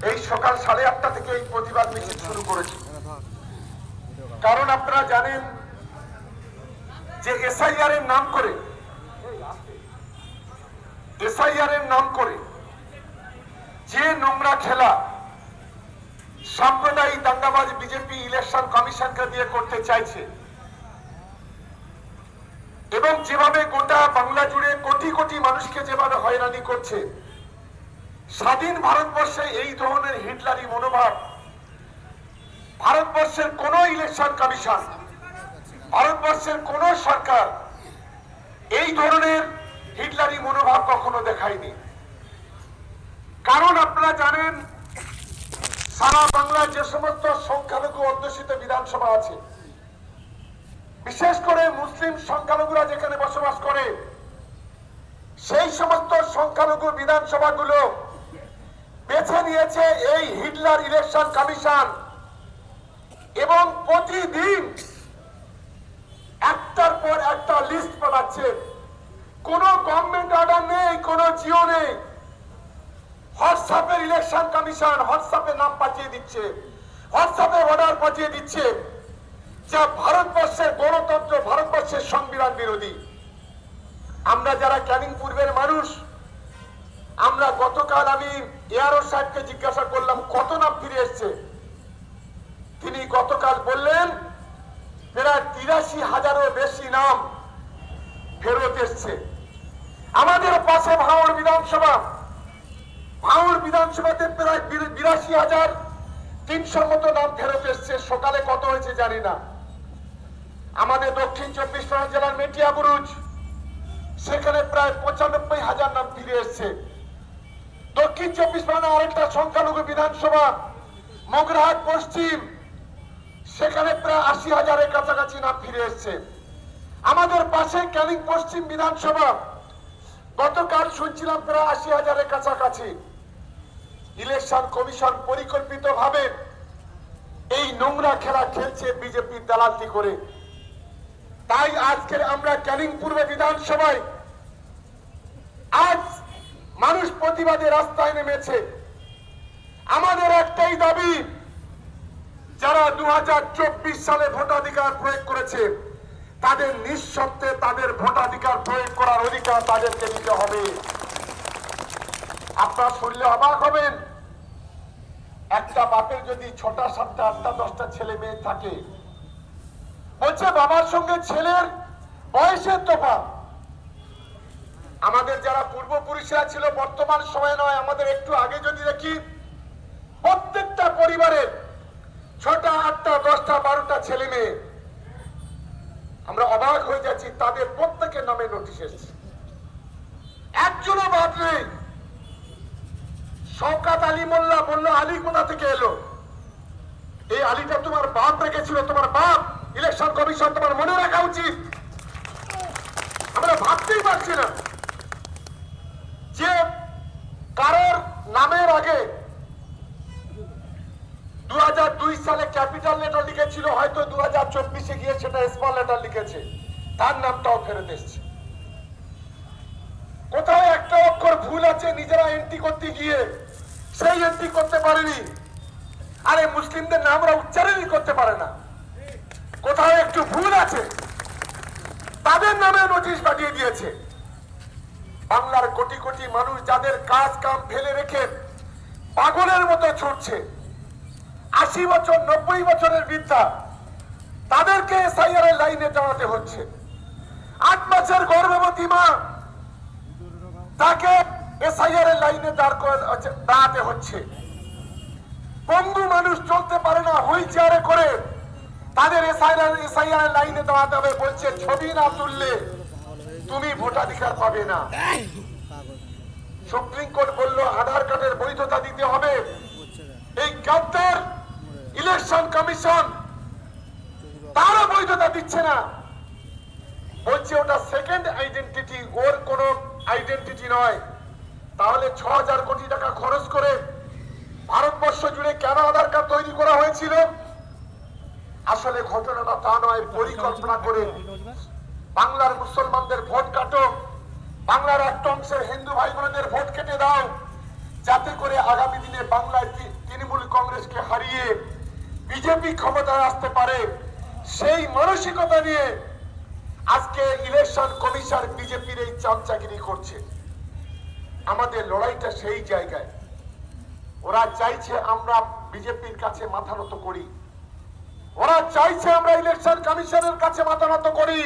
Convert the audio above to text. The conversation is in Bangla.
এই সকাল 8:30 থেকে এই প্রতিবাদ মিছিল শুরু করেছি। কারণ আপনারা জানেন যে এসআইআর এর নাম করে যে নোংরা খেলা সাম্প্রদায়িক দাঙ্গাবাজ বিজেপি ইলেকশন কমিশনকে দিয়ে করতে চাইছে এবং যেভাবে গোটা বাংলা জুড়ে কোটি কোটি মানুষকে যেভাবে হয়রানি করছে, স্বাধীন ভারতবর্ষে এই ধরনের হিটলারি মনোভাব ভারতবর্ষের কোন ইলেকশন কমিশন, ভারতবর্ষের কোন সরকার এই ধরনের হিটলারি মনোভাব কখনো দেখায়নি। কারণ আপনারা জানেন সারা বাংলার যে সমস্ত সংখ্যালঘু অধ্যুষিত বিধানসভা আছে, বিশেষ করে মুসলিম সংখ্যালঘুরা যেখানে বসবাস করে, সেই সমস্ত সংখ্যালঘু বিধানসভাগুলো বেছে নিয়েছে এই হিটলার ইলেকশন কমিশন এবং প্রতিদিন একটার পর একটা লিস্ট বানাচ্ছে। কোনো গভর্নমেন্ট অর্ডার নেই, কোনো জিও নেই, হোয়াটসঅ্যাপের ইলেকশন কমিশন হোয়াটসঅ্যাপে নাম পাঠিয়ে দিচ্ছে, হোয়াটসঅ্যাপে অর্ডার পাঠিয়ে দিচ্ছে, যা ভারতবর্ষের গণতন্ত্র, ভারতবর্ষের সংবিধান বিরোধী। আমরা যারা ক্যানিং পূর্বের মানুষ, আমরা গতকাল আমি এআরও সাহেবকে জিজ্ঞাসা করলাম কত নাম ফিরে এসছে। তিনি গতকাল বললেন প্রায় ৮৩,০০০-এরও বেশি নাম ফেরত এসছে। আমাদের পাশে ভাঙড় বিধানসভাতে প্রায় ৮২,৩০০ মতো নাম ফেরত এসছে। সকালে কত হয়েছে জানি না। আমাদের দক্ষিণ ২৪ পরগনা জেলার মেটিয়াবুরুজ, সেখানে প্রায় ৯৫,০০০ নাম ফিরে এসছে। দক্ষিণ ২৪ পরগনা আরেকটা সংখ্যালঘু বিধানসভা মগরাহাট পশ্চিম, সেখানে প্রায় ৮০,০০০-এর কাছাকাছি নাম ফিরে এসছে। আমাদের পাশে ক্যানিং পশ্চিম বিধানসভা, গতকাল শুনছিলাম প্রায় ৮০,০০০-এর কাছাকাছি। ইলেকশন কমিশন পরিকল্পিতভাবে এই নোংরা খেলা খেলছে বিজেপি দালালি করে। তাই আজকের আমরা ক্যানিং পূর্ব বিধানসভায় আজ মানুষ প্রতিবাদে রাস্তায় নেমেছে। আমাদের একটাই দাবি, যারা ২০২৪ সালে ভোটাধিকার প্রয়োগ করেছে তাদের নিঃশর্তে তাদের ভোটাধিকার প্রয়োগ করার অধিকার তাদেরকে দিতে হবে। আপনারা শুনলে অবাক হবেন, একটা বাপের যদি ৬টা ৭টা ৮টা ১০টা ছেলে মেয়ে থাকে, বলছে বাবার সঙ্গে ছেলের বয়সের তফাৎ। আমাদের যারা পূর্বপুরুষরা ছিল, বর্তমান সময় নয়, আমাদের একটু আগে যদি দেখি, প্রত্যেকটা পরিবারের ৬টা ৮টা ১০টা ১২টা ছেলে মেয়ে। আমরা অবাক হয়ে যাচ্ছি, তাদের প্রত্যেকের নামে নোটিশ এসেছে, একজনও বাদ নেই। শওকত আলী মোল্লা বলল, আলী কোথা থেকে এলো? এই আলীটা তোমার বাপ রেখেছিল, তোমার বাপ। ইলেকশন কমিশন তোমার মনে রাখা উচিত। আমরা ভাবতেই পারছি না যে কারোর নামের আগে ২০০২ সালে ক্যাপিটাল লেটার লিখেছিল, হয়তো ২০২৪-এ গিয়ে সেটা স্মল লেটার লিখেছে, তার নামটাও ফেরত এসছে। কোথাও একটা অক্ষর ভুল আছে, নিজেরা এন্ট্রি করতে গিয়ে সেই এন্ট্রি করতে পারেনি। আরে মুসলিমদের নামরা উচ্চারণই করতে পারে না, কোথাও একটু ভুল আছে, তাদের নামে নোটিশ পাঠিয়ে দিয়েছে। বাংলার কোটি কোটি মানুষ যাদের কাজ কাম ফেলে রেখে পাগলের মতো ছুটছে, ৮০ বছর ৯০ বছরের বৃদ্ধা, তাদেরকে এসআইআর এর লাইনে দাঁড়াতে হচ্ছে। ৮ মাসের গর্ভবতী মা, তাকে এসআইআর এর লাইনে দাঁড়াতে হচ্ছে। পঙ্গু মানুষ চলতে পারে না, হুইল চেয়ারে করে, তাদের এসআইআর এর লাইনে দাঁড়াতে হবে। বলছে ছবি না তুললে তুমি ভোটাধিকার পাবে না। সুপ্রিম কোর্ট বলল আধার কার্ডের বৈধতা দিতে হবে। এই গাদ্দার ইলেকশন কমিশন তারও বৈধতা দিচ্ছে না, বলছে ওটা সেকেন্ড আইডেন্টিটি, ওর কোনো আইডেন্টিটি নয়। তাহলে ৬,০০০ কোটি টাকা খরচ করে ভারতবর্ষ জুড়ে কেন আধার কার্ড তৈরি করা হয়েছিল? আসলে ঘটনাটা তা নয়, পরিকল্পনা করে বাংলার মুসলমানদের ভোট কাটো, বাংলার একটা অংশের হিন্দু ভাই বোনদের ভোট কেটে দাও, যাতে করে আগামী দিনে বাংলায় কংগ্রেসকে হারিয়ে বিজেপি ক্ষমতায় আসতে পারে, সেই মানসিকতা নিয়ে আজকে ইলেকশন কমিশন বিজেপির এই চামচাগিরি করছে। আমাদের লড়াইটা সেই জায়গায়। ওরা চাইছে আমরা বিজেপির কাছে মাথা নত করি, ওরা চাইছে আমরা ইলেকশন কমিশনের কাছে মাথা নত করি।